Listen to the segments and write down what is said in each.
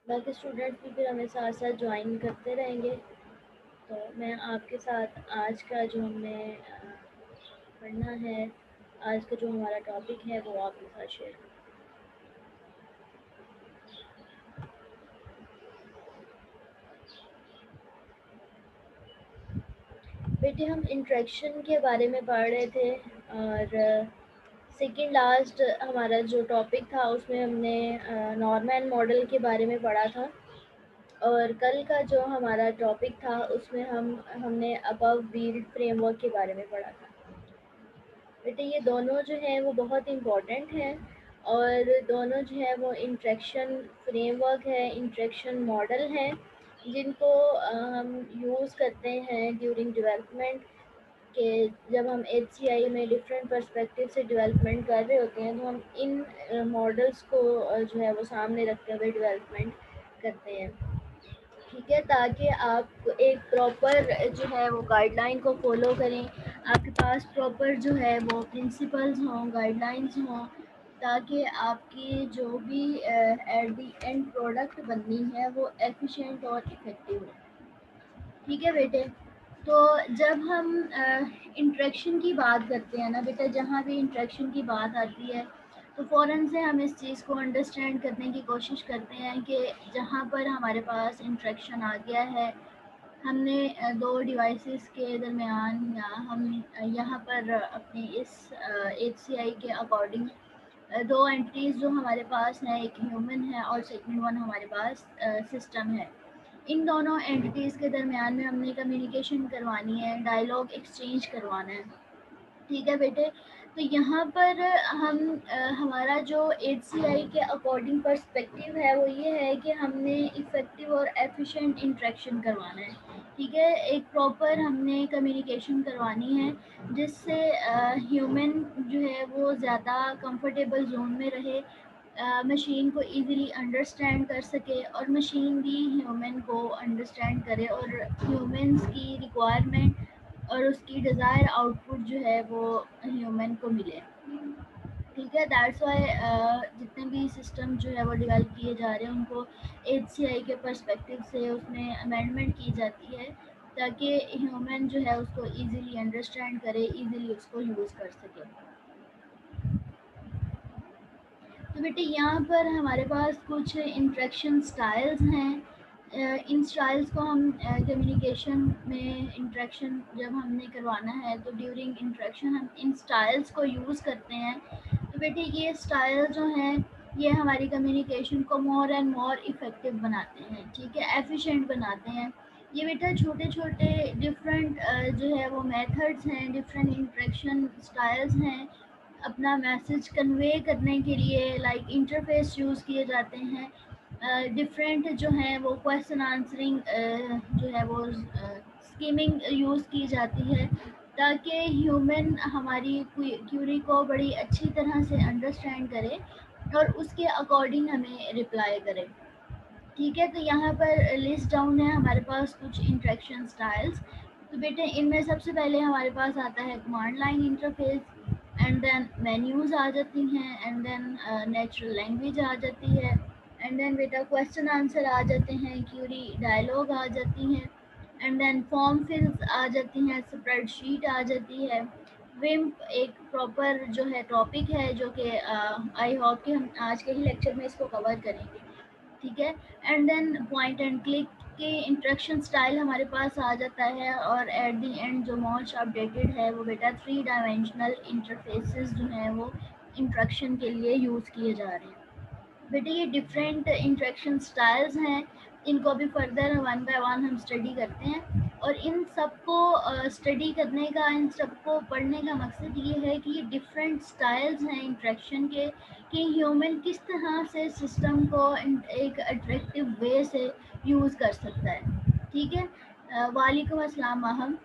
बाकी स्टूडेंट्स भी फिर हमें साथ साथ ज्वाइन करते रहेंगे। तो मैं आपके साथ आज का जो हमने पढ़ना है, आज का जो हमारा टॉपिक है वो आपके साथ शेयर करूँ। बेटे हम इंट्रैक्शन के बारे में पढ़ रहे थे और सेकंड लास्ट हमारा जो टॉपिक था उसमें हमने नॉर्मल मॉडल के बारे में पढ़ा था और कल का जो हमारा टॉपिक था उसमें हमने अबव बिल्ड फ्रेमवर्क के बारे में पढ़ा था। बेटे ये दोनों जो हैं वो बहुत इम्पोर्टेंट हैं और दोनों जो है वो इंट्रैक्शन फ्रेमवर्क है, इंट्रैक्शन मॉडल हैं जिनको हम यूज़ करते हैं ड्यूरिंग डेवलपमेंट के। जब हम HCI में डिफरेंट पर्सपेक्टिव से डेवलपमेंट कर रहे होते हैं तो हम इन मॉडल्स को जो है वो सामने रखते हुए डेवलपमेंट करते हैं, ठीक है, ताकि आप एक प्रॉपर जो है वो गाइडलाइन को फॉलो करें, आपके पास प्रॉपर जो है वो प्रिंसिपल्स हों, गाइडलाइंस हों, ताकि आपकी जो भी एट द एंड प्रोडक्ट बननी है वो एफिशिएंट और इफ़ेक्टिव हो। ठीक है बेटे, तो जब हम इंट्रैक्शन की बात करते हैं ना बेटा, जहाँ भी इंट्रैक्शन की बात आती है तो फ़ौरन से हम इस चीज़ को अंडरस्टैंड करने की कोशिश करते हैं कि जहाँ पर हमारे पास इंट्रैक्शन आ गया है, हमने दो डिवाइसेस के दरमियान या हम यहाँ पर अपनी इस HCI के अकॉर्डिंग दो एंटिटीज़ जो हमारे पास हैं, एक ह्यूमन है और सेकंड वन हमारे पास सिस्टम है। इन दोनों एंटिटीज़ के दरमियान में हमने कम्युनिकेशन करवानी है, डायलॉग एक्सचेंज करवाना है। ठीक है बेटे, तो यहाँ पर हमारा जो HCI के अकॉर्डिंग पर्सपेक्टिव है वो ये है कि हमने इफ़ेक्टिव और एफिशिएंट इंटरेक्शन करवाना है। ठीक है, एक प्रॉपर हमने कम्युनिकेशन करवानी है जिससे ह्यूमन जो है वो ज़्यादा कंफर्टेबल जोन में रहे, मशीन को इजीली अंडरस्टैंड कर सके और मशीन भी ह्यूमन को अंडरस्टैंड करे और ह्यूमंस की रिक्वायरमेंट और उसकी डिज़ायर आउटपुट जो है वो ह्यूमन को मिले। ठीक है, दैट्स वाई जितने भी सिस्टम जो है वो डेवलप किए जा रहे हैं उनको HCI के पर्सपेक्टिव से उसमें अमेंडमेंट की जाती है ताकि ह्यूमन जो है उसको इजीली अंडरस्टैंड करे, इजीली उसको यूज़ कर सके। तो बेटे यहाँ पर हमारे पास कुछ इंट्रैक्शन स्टाइल्स हैं। इन स्टाइल्स को हम कम्युनिकेशन में इंट्रैक्शन जब हमने करवाना है तो ड्यूरिंग इंट्रैक्शन हम इन स्टाइल्स को यूज़ करते हैं। तो बेटे ये स्टाइल जो हैं ये हमारी कम्युनिकेशन को मोर एंड मोर इफ़ेक्टिव बनाते हैं, ठीक है, एफिशिएंट बनाते हैं। ये बेटा छोटे छोटे डिफरेंट जो है वो मेथड्स हैं, डिफरेंट इंट्रैक्शन स्टाइल्स हैं अपना मैसेज कन्वे करने के लिए, लाइक इंटरफेस यूज़ किए जाते हैं। डिफरेंट जो हैं वो क्वेश्चन आंसरिंग जो है वो स्कीमिंग यूज़ की जाती है ताकि ह्यूमन हमारी क्यूरी को बड़ी अच्छी तरह से अंडरस्टैंड करे और उसके अकॉर्डिंग हमें रिप्लाई करे। ठीक है, तो यहाँ पर लिस्ट डाउन है हमारे पास कुछ इंट्रैक्शन स्टाइल्स। तो बेटे इनमें सबसे पहले हमारे पास आता है command line interface, and then menus आ जाती हैं, एंड देन नेचुरल लैंग्वेज आ जाती है, एंड देन बेटा क्वेश्चन आंसर आ जाते हैं, क्यूरी डायलॉग आ जाती हैं, एंड देन फॉर्म फिल्स आ जाती हैं, स्प्रेडशीट आ जाती है। विम्प एक प्रॉपर जो है टॉपिक है जो कि आई होप कि हम आज के ही लेक्चर में इसको कवर करेंगे। ठीक है, and then point and click के इंटरेक्शन स्टाइल हमारे पास आ जाता है और एट द एंड जो मोस्ट अपडेटेड है वो बेटा 3 डायमेंशनल इंटरफेसेस जो हैं वो इंटरेक्शन के लिए यूज़ किए जा रहे हैं। बेटे ये डिफरेंट इंटरेक्शन स्टाइल्स हैं, इनको भी फर्दर वन बाय वन हम स्टडी करते हैं और इन सबको स्टडी करने का, इन सबको पढ़ने का मकसद ये है कि ये डिफरेंट स्टाइल्स हैं इंटरेक्शन के कि ह्यूमन किस तरह से सिस्टम को एक अट्रैक्टिव वे से यूज़ कर सकता है। ठीक है, वालेकुम अस्सलाम महम।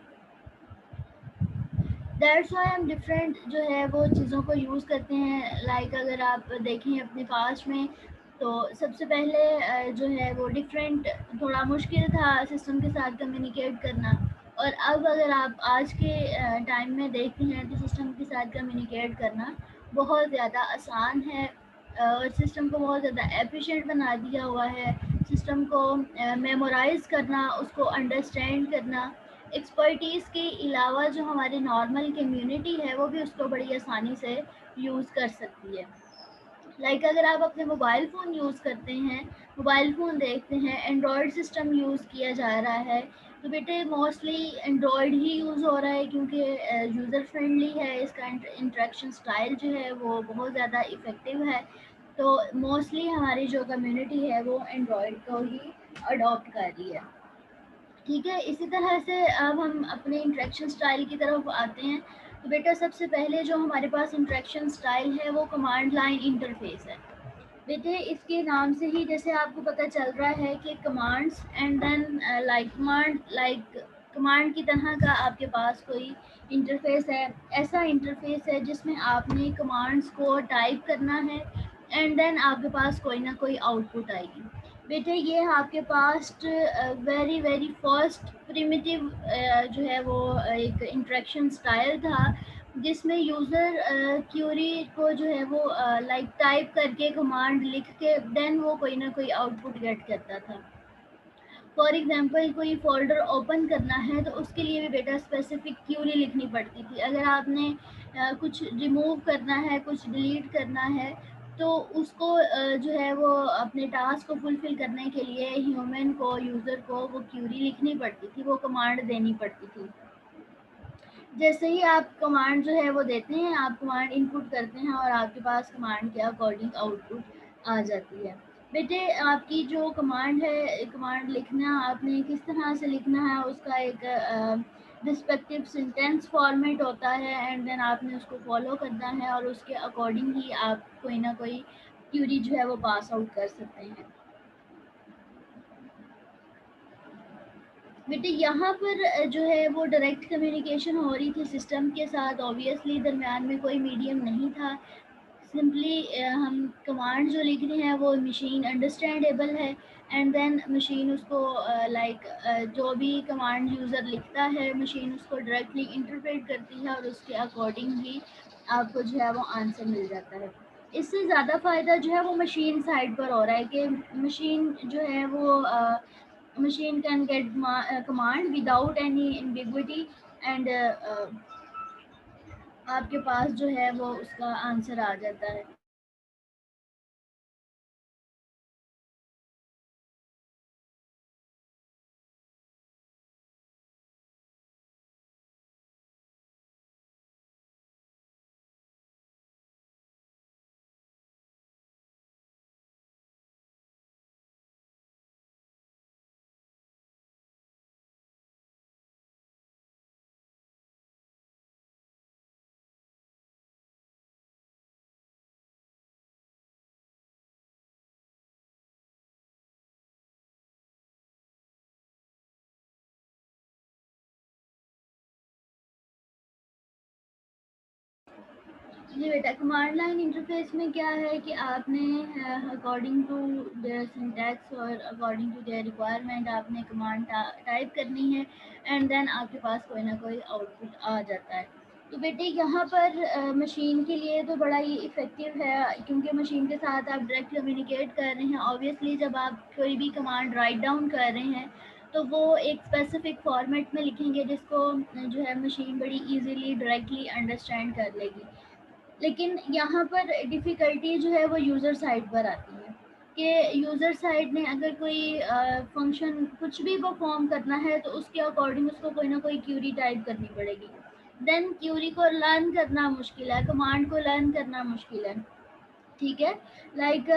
दैट्स वाई हम डिफरेंट जो है वो चीज़ों को यूज़ करते हैं। लाइक अगर आप देखें अपने पास्ट में तो सबसे पहले जो है वो डिफरेंट थोड़ा मुश्किल था सिस्टम के साथ कम्युनिकेट करना, और अब अगर आप आज के टाइम में देखते हैं तो सिस्टम के साथ कम्युनिकेट करना बहुत ज़्यादा आसान है और सिस्टम को बहुत ज़्यादा एफिशिएंट बना दिया हुआ है। सिस्टम को मेमोराइज करना, उसको अंडरस्टैंड करना। एक्सपर्टीज़ के अलावा जो हमारी नॉर्मल कम्युनिटी है वो भी उसको बड़ी आसानी से यूज़ कर सकती है। अगर आप अपने मोबाइल फ़ोन यूज़ करते हैं, मोबाइल फ़ोन देखते हैं, एंड्रॉयड सिस्टम यूज़ किया जा रहा है, तो बेटे मोस्टली एंड्रॉयड ही यूज़ हो रहा है क्योंकि यूज़र फ्रेंडली है, इसका इंटरेक्शन स्टाइल जो है वो बहुत ज़्यादा इफ़ेक्टिव है। तो मोस्टली हमारी जो कम्युनिटी है वो एंड्रॉयड को ही अडॉप्ट कर रही है। ठीक है, इसी तरह से अब हम अपने इंटरेक्शन स्टाइल की तरफ आते हैं। तो बेटा सबसे पहले जो हमारे पास इंटरेक्शन स्टाइल है वो कमांड लाइन इंटरफेस है। बेटे इसके नाम से ही जैसे आपको पता चल रहा है कि कमांड्स एंड देन कमांड की तरह का आपके पास कोई इंटरफेस है। ऐसा इंटरफेस है जिसमें आपने कमांड्स को टाइप करना है एंड देन आपके पास कोई ना कोई आउटपुट आएगी। बेटे ये आपके पास वेरी वेरी फर्स्ट प्रिमिटिव जो है वो एक इंटरेक्शन स्टाइल था जिसमें यूज़र क्यूरी को जो है वो टाइप करके कमांड लिख के देन वो कोई ना कोई आउटपुट गेट करता था। फॉर एग्जांपल कोई फ़ोल्डर ओपन करना है तो उसके लिए भी बेटा स्पेसिफिक क्यूरी लिखनी पड़ती थी। अगर आपने कुछ रिमूव करना है, कुछ डिलीट करना है, तो उसको जो है वो अपने टास्क को फुलफ़िल करने के लिए ह्यूमन को, यूज़र को वो क्यूरी लिखनी पड़ती थी, वो कमांड देनी पड़ती थी। जैसे ही आप कमांड जो है वो देते हैं, आप कमांड इनपुट करते हैं और आपके पास कमांड के अकॉर्डिंग आउटपुट आ जाती है। बेटे आपकी जो कमांड है, कमांड लिखना आपने किस तरह से लिखना है उसका एक रिस्पेक्टिव सेंटेंस फॉर्मेट होता है एंड देन आपने उसको फॉलो करना है और उसके अकॉर्डिंग ही आप कोई ना कोई क्यूरी जो है वो पास आउट कर सकते हैं। बेटे यहाँ पर जो है वो डायरेक्ट कम्युनिकेशन हो रही थी सिस्टम के साथ। ऑब्वियसली दरमियान में कोई मीडियम नहीं था। सिंपली हम कमांड जो लिख रहे हैं वो मशीन अंडरस्टैंडेबल है एंड देन मशीन उसको जो भी कमांड यूज़र लिखता है मशीन उसको डायरेक्टली इंटरप्रेट करती है और उसके अकॉर्डिंग ही आपको जो है वो आंसर मिल जाता है। इससे ज़्यादा फ़ायदा जो है वो मशीन साइड पर हो रहा है कि मशीन जो है वो machine can get command without any ambiguity and आपके पास जो है वो उसका आंसर आ जाता है। जी बेटा, कमांड लाइन इंटरफेस में क्या है कि आपने अकॉर्डिंग टू देयर सिंटैक्स और अकॉर्डिंग टू देयर रिक्वायरमेंट आपने कमांड टाइप करनी है एंड देन आपके पास कोई ना कोई आउटपुट आ जाता है। तो बेटे यहाँ पर मशीन के लिए तो बड़ा ही इफ़ेक्टिव है क्योंकि मशीन के साथ आप डायरेक्ट कम्युनिकेट कर रहे हैं। ऑब्वियसली जब आप कोई भी कमांड राइट डाउन कर रहे हैं तो वो एक स्पेसिफिक फॉर्मेट में लिखेंगे जिसको जो है मशीन बड़ी इजीली डायरेक्टली अंडरस्टैंड कर लेगी। लेकिन यहाँ पर डिफ़िकल्टी जो है वो यूज़र साइड पर आती है कि यूज़र साइड ने अगर कोई फंक्शन कुछ भी परफॉर्म करना है तो उसके अकॉर्डिंग उसको कोई ना कोई क्यूरी टाइप करनी पड़ेगी। देन क्यूरी को लर्न करना मुश्किल है, कमांड को लर्न करना मुश्किल है। ठीक है, लाइक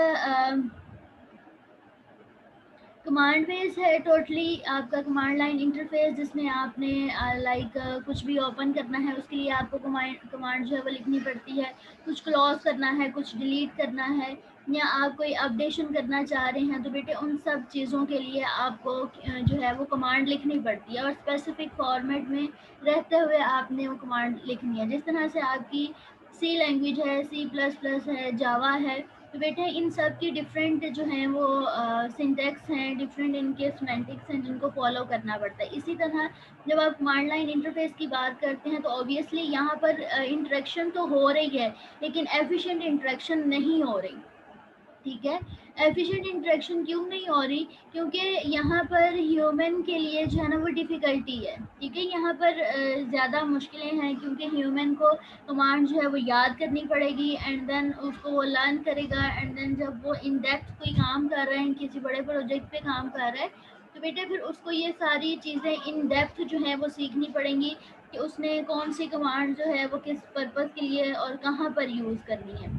कमांड बेस है टोटली आपका कमांड लाइन इंटरफेस जिसमें आपने कुछ भी ओपन करना है उसके लिए आपको कमांड जो है वो लिखनी पड़ती है। कुछ क्लोज करना है, कुछ डिलीट करना है या आप कोई अपडेशन करना चाह रहे हैं तो बेटे उन सब चीज़ों के लिए आपको जो है वो कमांड लिखनी पड़ती है और स्पेसिफिक फॉर्मेट में रहते हुए आपने वो कमांड लिखनी है। जिस तरह से आपकी सी लैंग्वेज है, C++ है, जावा है, तो बेटे इन सब की डिफरेंट जो हैं वो सिंटैक्स हैं, डिफरेंट इनके सिमेंटिक्स हैं जिनको फॉलो करना पड़ता है। इसी तरह जब आप कमांड लाइन इंटरफेस की बात करते हैं तो ऑब्वियसली यहाँ पर इंटरेक्शन तो हो रही है लेकिन एफिशिएंट इंटरेक्शन नहीं हो रही। ठीक है। एफिशिएंट इंटरेक्शन क्यों नहीं हो रही? क्योंकि यहाँ पर ह्यूमन के लिए जो है ना वो डिफ़िकल्टी है, ठीक है। यहाँ पर ज़्यादा मुश्किलें हैं क्योंकि ह्यूमन को कमांड जो है वो याद करनी पड़ेगी एंड देन उसको वो लर्न करेगा एंड देन जब वो इन डेप्थ कोई काम कर रहे हैं, किसी बड़े प्रोजेक्ट पे काम कर रहा है, तो बेटे फिर उसको ये सारी चीज़ें इन डेप्थ जो है वो सीखनी पड़ेंगी कि उसने कौन सी कमांड जो है वो किस पर्पज़ के लिए और कहाँ पर यूज़ करनी है,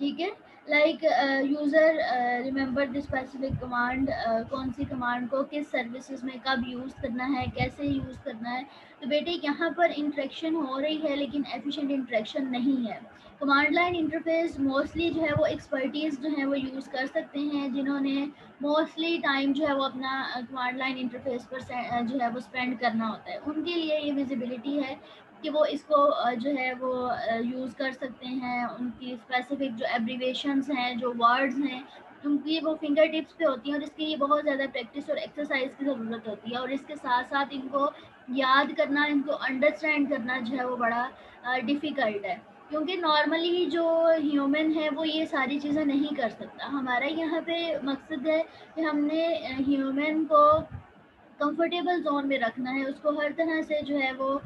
ठीक है। Like user remember the specific command, कौन सी कमांड को किस सर्विसेज में कब यूज़ करना है, कैसे यूज़ करना है। तो बेटे यहाँ पर इंटरेक्शन हो रही है लेकिन एफिशिएंट इंटरेक्शन नहीं है। कमांड लाइन इंटरफेस मोस्टली जो है वो एक्सपर्टीज़ जो है वो यूज़ कर सकते हैं, जिन्होंने मोस्टली टाइम जो है वो अपना कमांड लाइन इंटरफेस पर जो है वो स्पेंड करना होता है, उनके लिए ये विजिबिलिटी है कि वो इसको जो है वो यूज़ कर सकते हैं। उनकी स्पेसिफिक जो एब्रीवेशंस हैं, जो वर्ड्स हैं, उनकी वो फिंगर टिप्स पे होती हैं और इसके लिए बहुत ज़्यादा प्रैक्टिस और एक्सरसाइज की ज़रूरत होती है और इसके साथ साथ इनको याद करना, इनको अंडरस्टैंड करना जो है वो बड़ा डिफ़िकल्ट है, क्योंकि नॉर्मली जो ह्यूमन है वो ये सारी चीज़ें नहीं कर सकता। हमारा यहाँ पे मकसद है कि हमने ह्यूमन को कंफर्टेबल जोन में रखना है, उसको हर तरह से जो है वो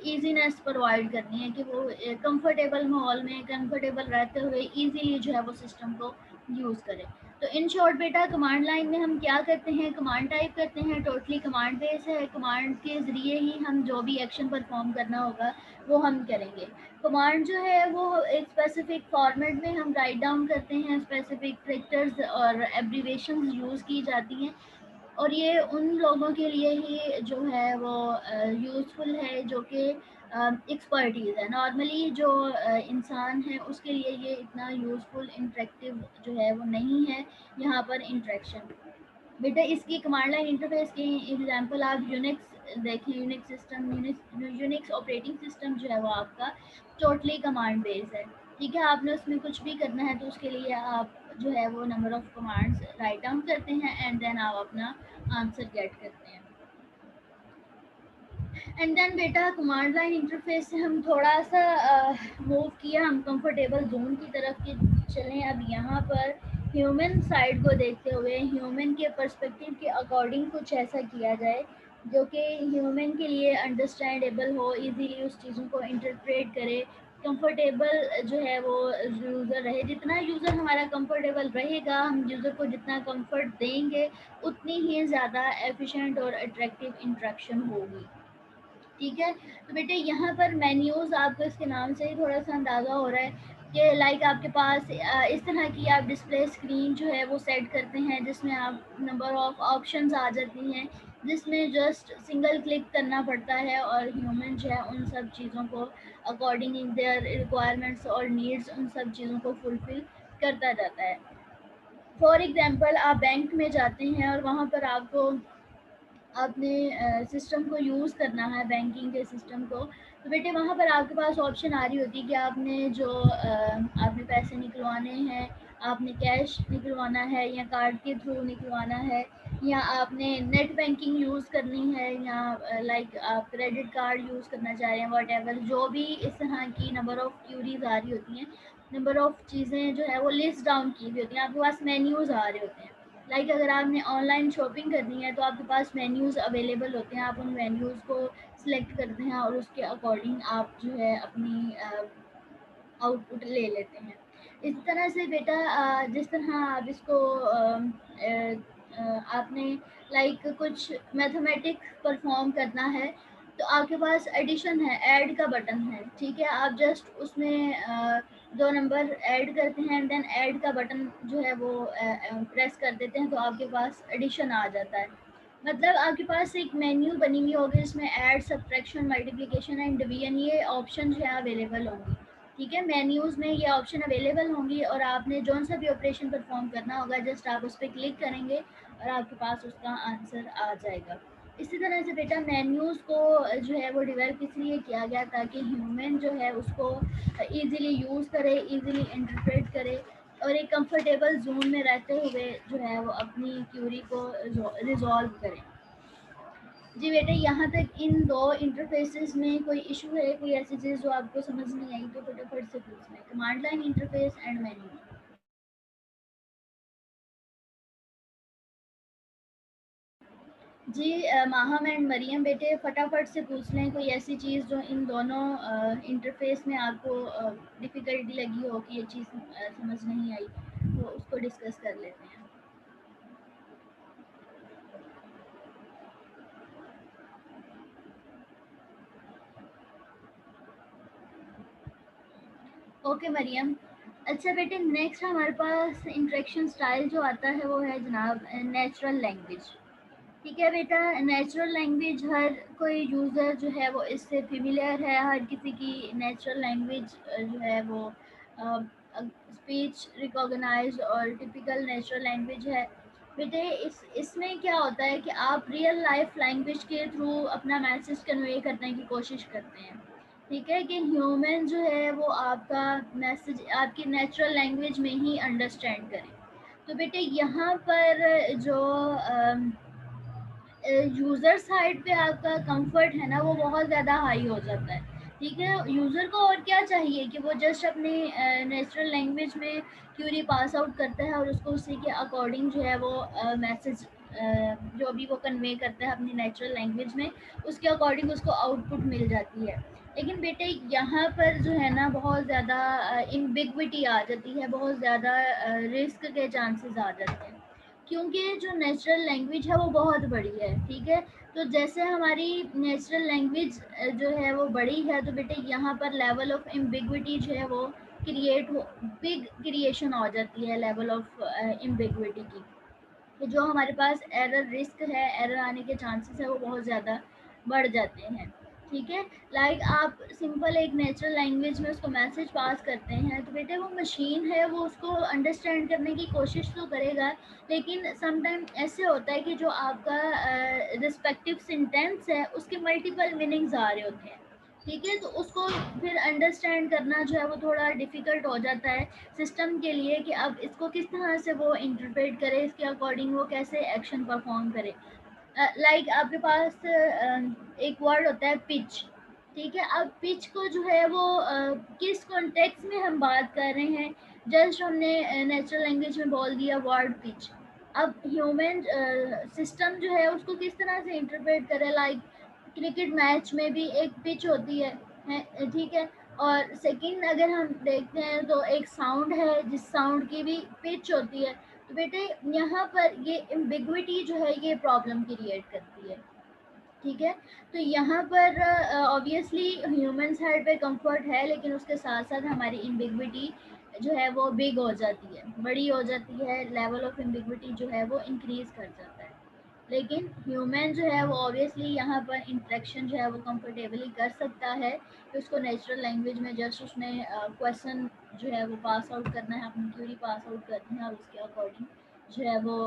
ईजीनेस प्रोवाइड करनी है कि वो कंफर्टेबल माहौल में कंफर्टेबल रहते हुए इजीली जो है वो सिस्टम को यूज़ करे। तो इन शॉर्ट बेटा कमांड लाइन में हम क्या करते हैं, कमांड टाइप करते हैं, टोटली कमांड बेस है, कमांड के ज़रिए ही हम जो भी एक्शन परफॉर्म करना होगा वो हम करेंगे। कमांड जो है वो एक स्पेसिफिक फॉर्मेट में हम राइट डाउन करते हैं, स्पेसिफिक कैरेक्टर्स और एब्रीवेशंस यूज़ की जाती हैं और ये उन लोगों के लिए ही जो है वो यूज़फुल है जो कि एक्सपर्टीज़ है। नॉर्मली जो इंसान है उसके लिए ये इतना यूज़फुल इंटरेक्टिव जो है वो नहीं है यहाँ पर इंटरेक्शन। बेटा इसकी कमांड लाइन इंटरफेस की एग्जांपल आप यूनिक्स देखें, Unix system, Unix operating system जो है वो आपका टोटली कमांड बेस है, ठीक है। आपने उसमें कुछ भी करना है तो उसके लिए आप जो है वो number of commands write down करते हैं एंड देन आप अपना आंसर गेट करते हैं। एंड देन बेटा कमांड लाइन इंटरफेस से हम थोड़ा सा मूव किया, हम कंफर्टेबल जोन की तरफ के चलें। अब यहाँ पर ह्यूमन साइड को देखते हुए ह्यूमन के पर्सपेक्टिव के अकॉर्डिंग कुछ ऐसा किया जाए जो कि ह्यूमन के लिए अंडरस्टैंडेबल हो, इजीली उस चीज़ों को इंटरप्रेट करे, कंफर्टेबल जो है वो यूज़र रहे। जितना यूज़र हमारा कंफर्टेबल रहेगा, हम यूज़र को जितना कंफर्ट देंगे, उतनी ही ज़्यादा एफिशिएंट और अट्रैक्टिव इंटरेक्शन होगी, ठीक है। तो बेटे यहाँ पर मेन्यूज़ आपको इसके नाम से ही थोड़ा सा अंदाज़ा हो रहा है कि लाइक आपके पास इस तरह की आप डिस्प्ले स्क्रीन जो है वो सेट करते हैं जिसमें आप नंबर ऑफ़ ऑप्शंस आ जाती हैं, जिसमें जस्ट सिंगल क्लिक करना पड़ता है और ह्यूमन जो है उन सब चीज़ों को अकॉर्डिंग देयर रिक्वायरमेंट्स और नीड्स उन सब चीज़ों को फुलफ़िल करता जाता है। फॉर एग्ज़ाम्पल आप बैंक में जाते हैं और वहाँ पर आपको अपने सिस्टम को यूज़ करना है, बैंकिंग के सिस्टम को, तो बेटे वहाँ पर आपके पास ऑप्शन आ रही होती है कि आपने जो आपने पैसे निकलवाने हैं, आपने कैश निकलवाना है या कार्ड के थ्रू निकलवाना है, या आपने नेट बैंकिंग यूज़ करनी है, या लाइक आप क्रेडिट कार्ड यूज़ करना चाह रहे हैं, वॉटेवर जो भी इस तरह की नंबर ऑफ़ क्यूरीज आ रही होती हैं, नंबर ऑफ़ चीज़ें जो है वो लिस्ट डाउन की हुई होती हैं, आपके पास मेन्यूज़ आ रहे होते हैं। लाइक अगर आपने ऑनलाइन शॉपिंग करनी है तो आपके पास मेन्यूज़ अवेलेबल होते हैं, आप उन मेन्यूज़ को सिलेक्ट करते हैं और उसके अकॉर्डिंग आप जो है अपनी आउटपुट ले लेते हैं। इस तरह से बेटा जिस तरह आप इसको आपने लाइक कुछ मैथमेटिक परफॉर्म करना है तो आपके पास एडिशन है, ऐड का बटन है, ठीक है। आप जस्ट उसमें दो नंबर ऐड करते हैं एंड देन ऐड का बटन जो है वो प्रेस कर देते हैं तो आपके पास एडिशन आ जाता है। मतलब आपके पास एक मेन्यू बनी हुई होगी जिसमें add, subtraction, multiplication and division ये ऑप्शन जो है अवेलेबल होंगी, ठीक है। मेन्यूज़ में ये ऑप्शन अवेलेबल होंगी और आपने जौन सा भी ऑपरेशन परफॉर्म करना होगा जस्ट आप उस पर क्लिक करेंगे और आपके पास उसका आंसर आ जाएगा। इसी तरह से बेटा मेन्यूज़ को जो है वो डेवलप इसलिए किया गया ताकि ह्यूमन जो है उसको ईज़िली यूज़ करे, ईज़िली इंटरप्रेट करे और एक कंफर्टेबल जोन में रहते हुए जो है वो अपनी क्यूरी को रिजॉल्व करे। जी बेटा यहाँ तक इन दो इंटरफेसेस में कोई इशू है, कोई ऐसी चीज़ जो आपको समझ नहीं आई तो फटाफट से पूछ लें। Command line interface and menu. जी माहम एंड मरियम बेटे फटाफट से पूछ लें कोई ऐसी चीज़ जो इन दोनों इंटरफेस में आपको डिफ़िकल्टी लगी हो कि ये चीज़ समझ नहीं आई, तो उसको डिस्कस कर लेते हैं। ओके मरियम। अच्छा बेटे, नेक्स्ट हमारे पास इंटरेक्शन स्टाइल जो आता है वो है जनाब नेचुरल लैंग्वेज। ठीक है बेटा, नेचुरल लैंग्वेज हर कोई यूज़र जो है वो इससे फेमिलियर है। हर किसी की नेचुरल लैंग्वेज जो है वो स्पीच रिकॉग्नाइज और टिपिकल नेचुरल लैंग्वेज है। बेटे इसमें क्या होता है कि आप रियल लाइफ लैंग्वेज के थ्रू अपना मैसेज कन्वे करने की कोशिश करते हैं। ठीक है कि ह्यूमन जो है वो आपका मैसेज आपकी नेचुरल लैंग्वेज में ही अंडरस्टैंड करें। तो बेटे यहाँ पर जो यूज़र साइड पे आपका कंफर्ट है ना वो बहुत ज़्यादा हाई हो जाता है। ठीक है, यूज़र को और क्या चाहिए कि वो जस्ट अपनी नेचुरल लैंग्वेज में क्यूरी पास आउट करता है और उसको उसी के अकॉर्डिंग जो है वो मैसेज जो भी वो कन्वे करता है अपनी नेचुरल लैंग्वेज में, उसके अकॉर्डिंग उसको आउटपुट मिल जाती है। लेकिन बेटे यहाँ पर जो है ना बहुत ज़्यादा इम्बिग्विटी आ जाती है, बहुत ज़्यादा रिस्क के चांसेस आ जाते हैं, क्योंकि जो नेचुरल लैंग्वेज है वो बहुत बड़ी है। ठीक है, तो जैसे हमारी नेचुरल लैंग्वेज जो है वो बड़ी है, तो बेटे यहाँ पर लेवल ऑफ एम्बिग्विटी जो है वो क्रिएट हो बिग क्रिएशन हो जाती है लेवल ऑफ एम्बिग्विटी की। तो जो हमारे पास एरर रिस्क है, एरर आने के चांसेस है वो बहुत ज़्यादा बढ़ जाते हैं। ठीक है, लाइक आप सिंपल एक नेचुरल लैंग्वेज में उसको मैसेज पास करते हैं, तो बेटे वो मशीन है, वो उसको अंडरस्टैंड करने की कोशिश तो करेगा, लेकिन समटाइम ऐसे होता है कि जो आपका रिस्पेक्टिव सेंटेंस है उसके मल्टीपल मीनिंग्स आ रहे होते हैं। ठीक है, तो उसको फिर अंडरस्टैंड करना जो है वो थोड़ा डिफ़िकल्ट हो जाता है सिस्टम के लिए कि अब इसको किस तरह से वो इंटरप्रेट करे, इसके अकॉर्डिंग वो कैसे एक्शन परफॉर्म करे। लाइक आपके पास एक वर्ड होता है पिच। ठीक है, अब पिच को जो है वो किस कॉन्टेक्स्ट में हम बात कर रहे हैं, जस्ट हमने नेचुरल लैंग्वेज में बोल दिया वर्ड पिच। अब ह्यूमन सिस्टम जो है उसको किस तरह से इंटरप्रेट करे, लाइक क्रिकेट मैच में भी एक पिच होती है ठीक है, और सेकंड अगर हम देखते हैं तो एक साउंड है जिस साउंड की भी पिच होती है। तो बेटे यहाँ पर ये एम्बिग्विटी जो है ये प्रॉब्लम क्रिएट करती है। ठीक है, तो यहाँ पर ऑब्वियसली ह्यूमन साइड पे कंफर्ट है, लेकिन उसके साथ साथ हमारी एम्बिग्विटी जो है वो बिग हो जाती है, बड़ी हो जाती है, लेवल ऑफ एम्बिग्विटी जो है वो इंक्रीज कर जाता है। लेकिन ह्यूमन जो है वो ऑब्वियसली यहाँ पर इंटरेक्शन जो है वो कंफर्टेबली कर सकता है कि उसको नेचुरल लैंग्वेज में जस्ट उसने क्वेश्चन जो है वो पास आउट करना है, अपनी क्यूरी पास आउट करनी है और उसके अकॉर्डिंग जो है वो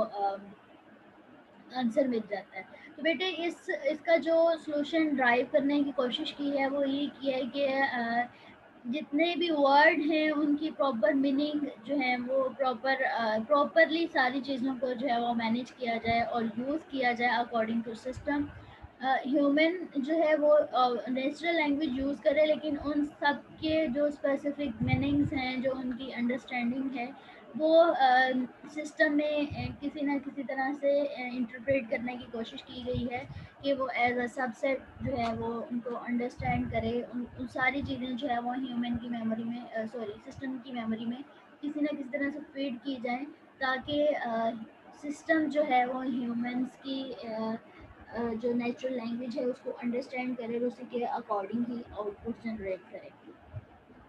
आंसर मिल जाता है। तो बेटे इसका जो सॉल्यूशन ड्राइव करने की कोशिश की है वो ये की है कि जितने भी वर्ड हैं उनकी प्रॉपर मीनिंग जो है वो प्रॉपरली सारी चीज़ों को जो है वो मैनेज किया जाए और यूज़ किया जाए अकॉर्डिंग टू सिस्टम। ह्यूमन जो है वो नेचुरल लैंग्वेज यूज़ करे, लेकिन उन सब के जो स्पेसिफिक मीनिंग्स हैं, जो उनकी अंडरस्टैंडिंग है, वो सिस्टम में किसी न किसी तरह से इंटरप्रेट करने की कोशिश की गई है कि वो एज अ सबसेट जो है वो उनको अंडरस्टैंड करे। उन सारी चीज़ें जो है वो ह्यूमन की मेमोरी में सॉरी सिस्टम की मेमोरी में किसी न किसी तरह से फीड की जाएँ, ताकि सिस्टम जो है वो ह्यूमंस की जो नेचुरल लैंग्वेज है उसको अंडरस्टैंड करे और उसी के अकॉर्डिंग ही आउटपुट जनरेट करे।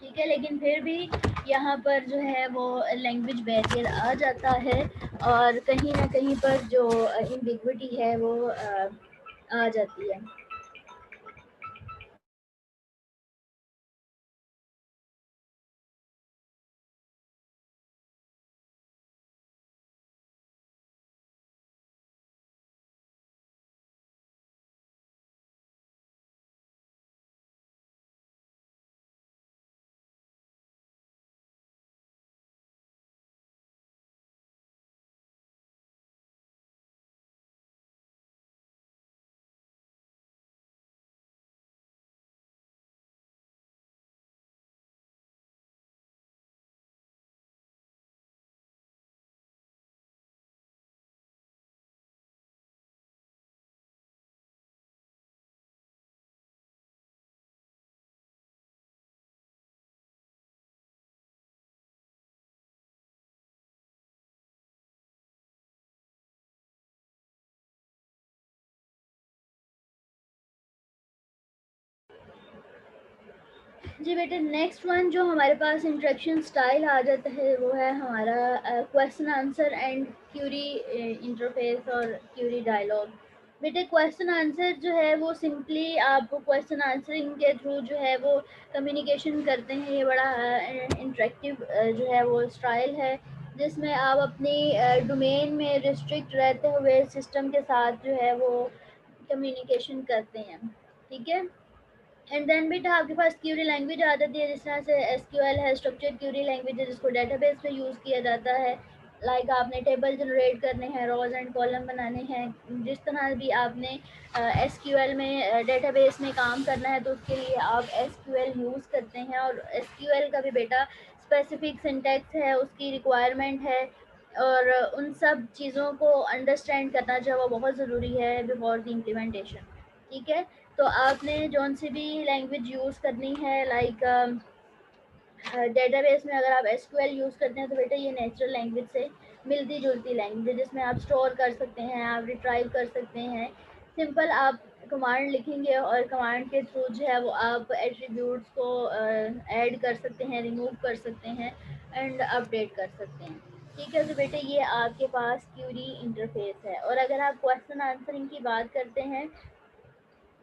ठीक है, लेकिन फिर भी यहाँ पर जो है वो लैंग्वेज बैरियर आ जाता है और कहीं न कहीं पर जो एम्बिग्विटी है वो आ जाती है। जी बेटे, नेक्स्ट वन जो हमारे पास इंटरेक्शन स्टाइल आ जाता है वो है हमारा question answer and query interface और क्यूरी डायलॉग। बेटे क्वेश्चन आंसर जो है वो सिंपली आप क्वेश्चन आंसरिंग के थ्रू जो है वो कम्युनिकेशन करते हैं। ये बड़ा इंटरेक्टिव जो है वो स्टाइल है जिसमें आप अपनी डोमेन में रिस्ट्रिक्ट रहते हुए सिस्टम के साथ जो है वो कम्युनिकेशन करते हैं। ठीक है। एंड देन बेटा आपके पास क्यूरी लैंग्वेज आ जाती है, जिस तरह से एसक्यूएल है, स्ट्रक्चर्ड क्यूरी लैंग्वेज है जिसको डेटाबेस में यूज़ किया जाता है। लाइक आपने टेबल जनरेट करने हैं, रोज एंड कॉलम बनाने हैं, जिस तरह भी आपने एसक्यूएल में डेटाबेस में काम करना है तो उसके लिए आप एसक्यूएल यूज़ करते हैं। और एसक्यूएल का भी बेटा स्पेसिफिक सिंटैक्स है, उसकी रिक्वायरमेंट है, और उन सब चीज़ों को अंडरस्टैंड करना जो है वो बहुत ज़रूरी है बिफोर द इम्प्लीमेंटेशन। ठीक है। तो आपने जौन सी भी लैंग्वेज यूज़ करनी है, लाइक डेटाबेस में अगर आप एसक्यूएल यूज़ करते हैं तो बेटा ये नेचुरल लैंग्वेज से मिलती जुलती लैंग्वेज है जिसमें आप स्टोर कर सकते हैं, आप रिट्राइव कर सकते हैं। सिंपल आप कमांड लिखेंगे और कमांड के थ्रू जो है वो आप एट्रीब्यूट्स को ऐड कर सकते हैं, रिमूव कर सकते हैं एंड अपडेट कर सकते हैं। ठीक है। तो बेटे ये आपके पास क्यूरी इंटरफेस है। और अगर आप क्वेश्चन आंसरिंग की बात करते हैं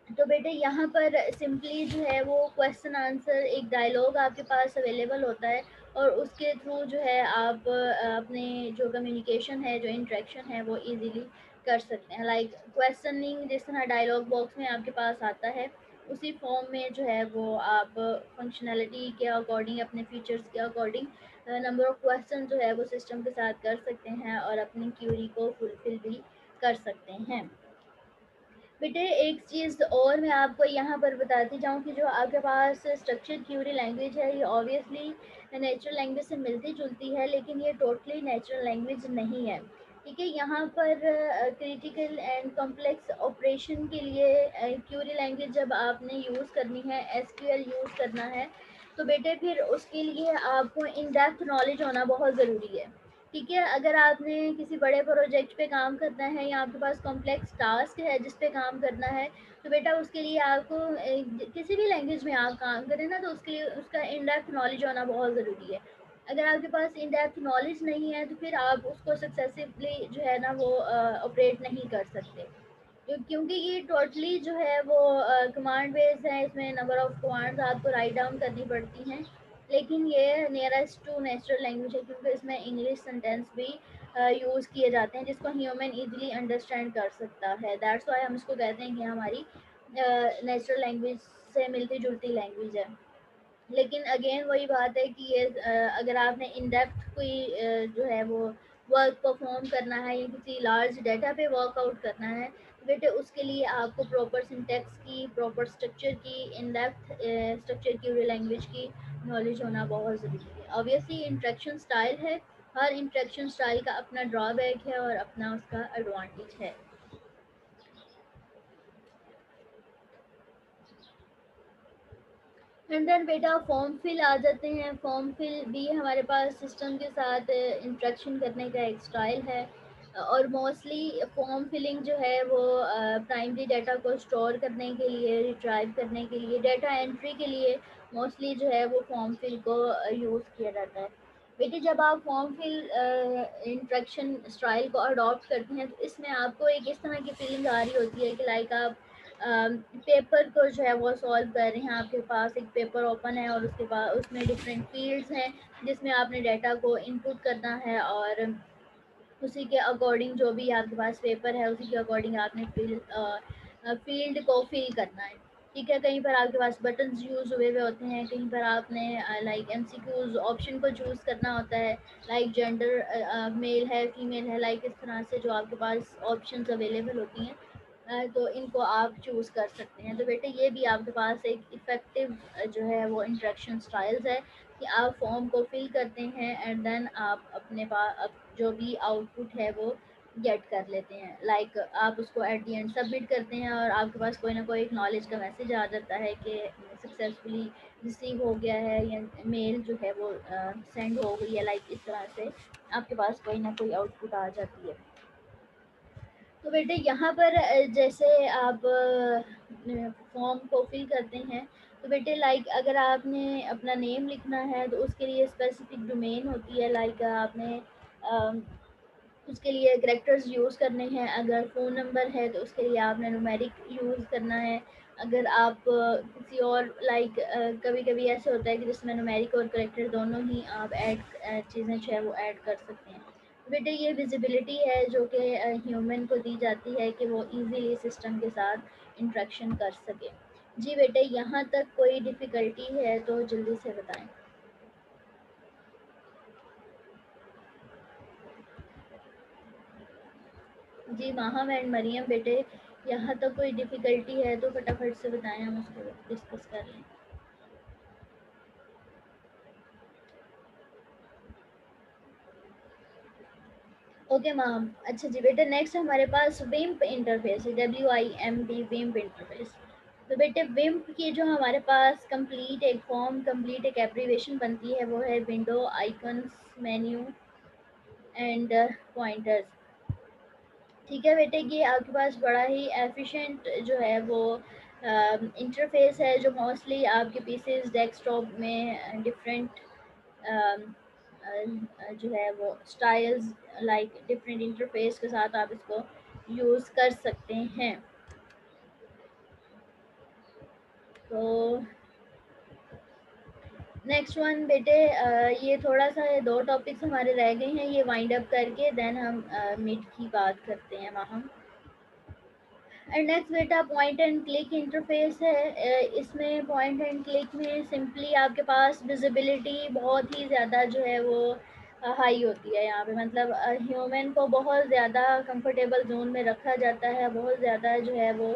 तो बेटे यहाँ पर सिंपली जो है वो क्वेश्चन आंसर एक डायलॉग आपके पास अवेलेबल होता है और उसके थ्रू जो है आप अपने जो कम्युनिकेशन है, जो इंटरेक्शन है वो इजीली कर सकते हैं। लाइक क्वेश्चनिंग जिस तरह डायलॉग बॉक्स में आपके पास आता है उसी फॉर्म में जो है वो आप फंक्शनैलिटी के अकॉर्डिंग, अपने फीचर्स के अकॉर्डिंग नंबर ऑफ़ क्वेश्चन जो है वो सिस्टम के साथ कर सकते हैं और अपनी क्यूरी को फुलफ़िल भी कर सकते हैं। बेटे एक चीज़ और मैं आपको यहाँ पर बताती जाऊँ कि जो आपके पास स्ट्रक्चर्ड क्यूरी लैंग्वेज है ये ऑब्वियसली नेचुरल लैंग्वेज से मिलती जुलती है, लेकिन ये टोटली नेचुरल लैंग्वेज नहीं है। ठीक है। यहाँ पर क्रिटिकल एंड कॉम्प्लेक्स ऑपरेशन के लिए क्यूरी लैंग्वेज जब आपने यूज़ करनी है, एसक्यूएल यूज़ करना है, तो बेटे फिर उसके लिए आपको इन डेप्थ नॉलेज होना बहुत ज़रूरी है। ठीक है। अगर आपने किसी बड़े प्रोजेक्ट पे काम करना है या आपके पास कॉम्प्लेक्स टास्क है जिस पे काम करना है, तो बेटा उसके लिए आपको किसी भी लैंग्वेज में आप काम करें ना तो उसके लिए उसका इन डेप्थ नॉलेज होना बहुत ज़रूरी है। अगर आपके पास इन डेप्थ नॉलेज नहीं है तो फिर आप उसको सक्सेसफुली जो है ना वो ऑपरेट नहीं कर सकते। क्योंकि ये टोटली जो है वो कमांड बेस्ड है, इसमें नंबर ऑफ़ कमांड्स आपको राइट डाउन करनी पड़ती हैं। लेकिन ये नियरेस्ट टू नेचुरल लैंग्वेज है क्योंकि इसमें इंग्लिश सेंटेंस भी यूज़ किए जाते हैं जिसको ह्यूमन ईज़िली अंडरस्टैंड कर सकता है। दैट्स व्हाई हम इसको कहते हैं कि हमारी नेचुरल लैंग्वेज से मिलती-जुलती लैंग्वेज है। लेकिन अगेन वही बात है कि ये अगर आपने इन डेप्थ कोई जो है वो वर्क परफॉर्म करना है या किसी लार्ज डाटा पे वर्कआउट करना है तो बेटे उसके लिए आपको प्रॉपर सिंटेक्स की, प्रॉपर स्ट्रक्चर की, इन डेप्थ स्ट्रक्चर की लैंग्वेज की नॉलेज होना बहुत ज़रूरी है। ऑब्वियसली इंट्रैक्शन स्टाइल है, हर इंट्रैक्शन स्टाइल का अपना ड्रॉबैक है और अपना उसका एडवांटेज है। एंड देन बेटा फॉर्म फिल आ जाते हैं। फॉर्म फिल भी हमारे पास सिस्टम के साथ इंटरेक्शन करने का एक स्टाइल है और मोस्टली फॉर्म फिलिंग जो है वो प्राइमरी डाटा को स्टोर करने के लिए, रिट्राइव करने के लिए, डाटा एंट्री के लिए मोस्टली जो है वो फॉर्म फिल को यूज़ किया जाता है। बेटे जब आप फॉर्म फिल इंटरेक्शन स्टाइल को अडॉप्ट करते हैं तो इसमें आपको एक इस तरह की फीलिंग आ रही होती है कि लाइक आप पेपर को जो है वो सॉल्व कर रहे हैं। आपके पास एक पेपर ओपन है और उसके बाद उसमें डिफरेंट फील्ड्स हैं जिसमें आपने डाटा को इनपुट करना है और उसी के अकॉर्डिंग जो भी आपके पास पेपर है उसी के अकॉर्डिंग आपने फील्ड को फिल करना है। ठीक है। कहीं पर आपके पास बटन्स यूज़ हुए हुए होते हैं, कहीं पर आपने लाइक एमसीक्यूज ऑप्शन को चूज़ करना होता है, लाइक जेंडर मेल है, फीमेल है, लाइक इस तरह से जो आपके पास ऑप्शंस अवेलेबल होती हैं तो इनको आप चूज़ कर सकते हैं। तो बेटे ये भी आपके पास एक इफ़ेक्टिव जो है वो इंटरेक्शन स्टाइल्स है कि आप फॉर्म को फिल करते हैं एंड देन आप अपने पास जो भी आउटपुट है वो गेट कर लेते हैं। लाइक आप उसको एट द एंड सबमिट करते हैं और आपके पास कोई ना कोई एक नॉलेज का मैसेज आ जाता है कि सक्सेसफुली रिसीव हो गया है या मेल जो है वो सेंड हो गई है। लाइक इस तरह से आपके पास कोई ना कोई आउटपुट आ जाती है। तो बेटे यहाँ पर जैसे आप फॉर्म को फिल करते हैं तो बेटे लाइक अगर आपने अपना नेम लिखना है तो उसके लिए स्पेसिफिक डोमेन होती है, लाइक आपने उसके लिए करेक्टर्स यूज़ करने हैं। अगर फ़ोन नंबर है तो उसके लिए आपने न्यूमेरिक यूज़ करना है। अगर आप किसी और लाइक कभी कभी ऐसे होता है कि जिसमें न्यूमेरिक और करेक्टर दोनों ही आप ऐड चीज़ें जो है वो ऐड कर सकते हैं। बेटे ये विजिबिलिटी है जो कि ह्यूमन को दी जाती है कि वो इजीली सिस्टम के साथ इंटरेक्शन कर सके। जी बेटे, यहाँ तक कोई डिफ़िकल्टी है तो जल्दी से बताएं। जी माहम एंड मरियम बेटे, यहाँ तक कोई डिफ़िकल्टी है तो फटाफट से बताएं, हम उसको डिस्कस कर लें। Okay ma'am. अच्छा जी बेटे, नेक्स्ट हमारे पास विम्प इंटरफेस है, WIMP विम्प इंटरफेस। तो बेटे विम्प की जो हमारे पास कंप्लीट एक फॉर्म, कंप्लीट एक एब्रीवेशन बनती है वो है window icons menu and pointers. ठीक है बेटे, ये आपके पास बड़ा ही एफिशिएंट जो है वो इंटरफेस है जो मोस्टली आपके पीसीज डेस्कटॉप में डिफरेंट जो है वो स्टाइल्स लाइक डिफरेंट इंटरफेस के साथ आप इसको यूज़ कर सकते हैं। तो नेक्स्ट वन बेटे, ये थोड़ा सा दो टॉपिक्स हमारे रह गए हैं, ये वाइंड अप करके देन हम मिड की बात करते हैं वहाँ। एंड नेक्स्ट बेटा पॉइंट एंड क्लिक इंटरफेस है। इसमें पॉइंट एंड क्लिक में सिंपली आपके पास विजिबिलिटी बहुत ही ज़्यादा जो है वो हाई होती है। यहाँ पे मतलब ह्यूमन को बहुत ज़्यादा कंफर्टेबल जोन में रखा जाता है, बहुत ज़्यादा जो है वो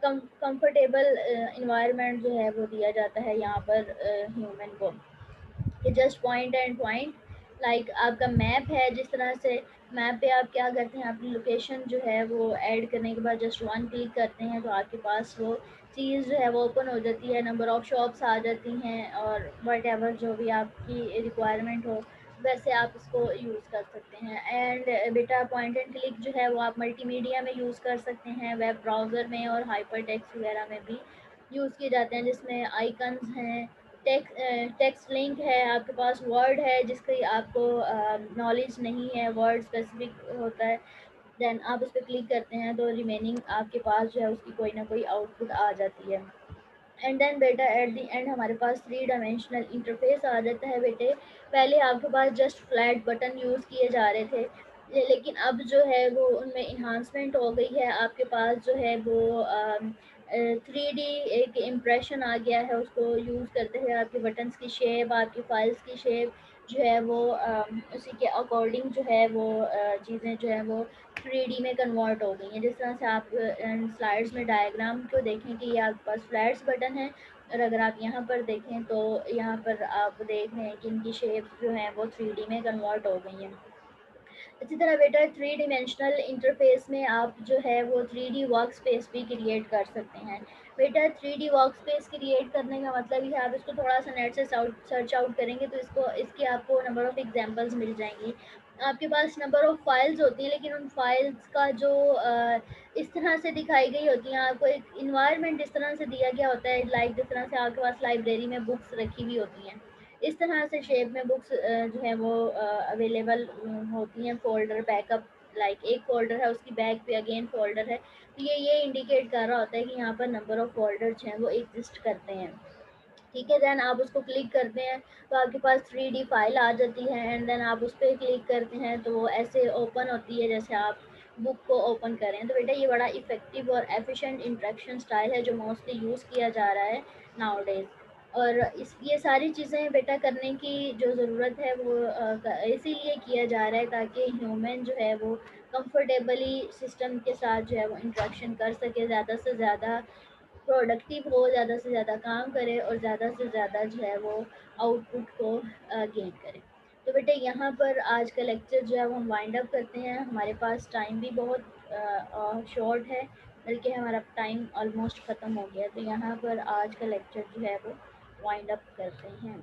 कंफर्टेबल इन्वायरमेंट जो है वो दिया जाता है यहाँ पर ह्यूमन को, कि just point and point. Like आपका मैप है, जिस तरह से मैप पे आप क्या करते हैं, अपनी लोकेशन जो है वो ऐड करने के बाद जस्ट वन क्लिक करते हैं तो आपके पास वो चीज़ जो है वो ओपन हो जाती है, नंबर ऑफ़ शॉप्स आ जाती हैं और वट एवर जो भी आपकी रिक्वायरमेंट हो वैसे आप इसको यूज़ कर सकते हैं। एंड बेटा पॉइंट एंड क्लिक जो है वो आप मल्टीमीडिया में यूज़ कर सकते हैं, वेब ब्राउज़र में और हाइपर टेक्स्ट वगैरह में भी यूज़ किए जाते हैं, जिसमें आइकन्स हैं, टेक्स्ट लिंक है, आपके पास वर्ड है जिसकी आपको नॉलेज नहीं है, वर्ड स्पेसिफिक होता है, देन आप उस पर क्लिक करते हैं तो रिमेनिंग आपके पास जो है उसकी कोई ना कोई आउटपुट आ जाती है। एंड देन बेटा एट द एंड हमारे पास थ्री डायमेंशनल इंटरफेस आ जाता है बेटे। पहले आपके पास जस्ट फ्लैट बटन यूज़ किए जा रहे थे, लेकिन अब जो है वो उनमें इन्हांसमेंट हो गई है, आपके पास जो है वो 3D एक इम्प्रेशन आ गया है, उसको यूज़ करते हुए आपके बटन्स की शेप, आपकी फाइल्स की शेप जो है वो उसी के अकॉर्डिंग जो है वो चीज़ें जो है वो 3D में कन्वर्ट हो गई हैं। जिस तरह से आप स्लाइड्स में डायग्राम को देखें कि ये आपके पास फ्लैट्स बटन है, और अगर आप यहाँ पर देखें तो यहाँ पर आप देख रहे हैं कि इनकी शेप्स जो हैं वो 3D में कन्वर्ट हो गई हैं। इसी तरह बेटा थ्री डिमेंशनल इंटरफेस में आप जो है वो 3D वर्क स्पेस भी क्रिएट कर सकते हैं। बेटा 3D वर्क स्पेस क्रिएट करने का मतलब ही है, आप इसको थोड़ा सा नेट से सर्च आउट करेंगे तो इसको इसकी आपको नंबर ऑफ़ एग्जांपल्स मिल जाएंगी। आपके पास नंबर ऑफ़ फाइल्स होती हैं, लेकिन उन फाइल्स का जो इस तरह से दिखाई गई होती हैं, आपको एक इन्वायरमेंट इस तरह से दिया गया होता है, लाइक जिस तरह से आपके पास लाइब्रेरी में बुक्स रखी हुई होती हैं, इस तरह से शेप में बुक्स जो है वो अवेलेबल होती हैं, फ़ोल्डर बैकअप, लाइक एक फ़ोल्डर है उसकी बैक पे अगेन फ़ोल्डर है, तो ये इंडिकेट कर रहा होता है कि यहाँ पर नंबर ऑफ़ फ़ोल्डर जो हैं वो एग्ज़िस्ट करते हैं। ठीक है, देन आप उसको क्लिक करते हैं तो आपके पास 3D फाइल आ जाती है, एंड देन आप उस पर क्लिक करते हैं तो वो ऐसे ओपन होती है जैसे आप बुक को ओपन करें। तो बेटा ये बड़ा इफ़ेक्टिव और एफिशिएंट इंटरेक्शन स्टाइल है जो मोस्टली यूज़ किया जा रहा है नाउ डेज़। और इस ये सारी चीज़ें बेटा करने की जो ज़रूरत है वो इसीलिए किया जा रहा है ताकि ह्यूमन जो है वो कंफर्टेबली सिस्टम के साथ जो है वो इंटरेक्शन कर सके, ज़्यादा से ज़्यादा प्रोडक्टिव हो, ज़्यादा से ज़्यादा काम करे और ज़्यादा से ज़्यादा जो है वो आउटपुट को गेन करे। तो बेटे यहाँ पर आज का लेक्चर जो है वो हम वाइंड अप करते हैं, हमारे पास टाइम भी बहुत शॉर्ट है, बल्कि हमारा टाइम ऑलमोस्ट ख़त्म हो गया, तो यहाँ पर आज का लेक्चर जो है वो वाइंड अप करते हैं।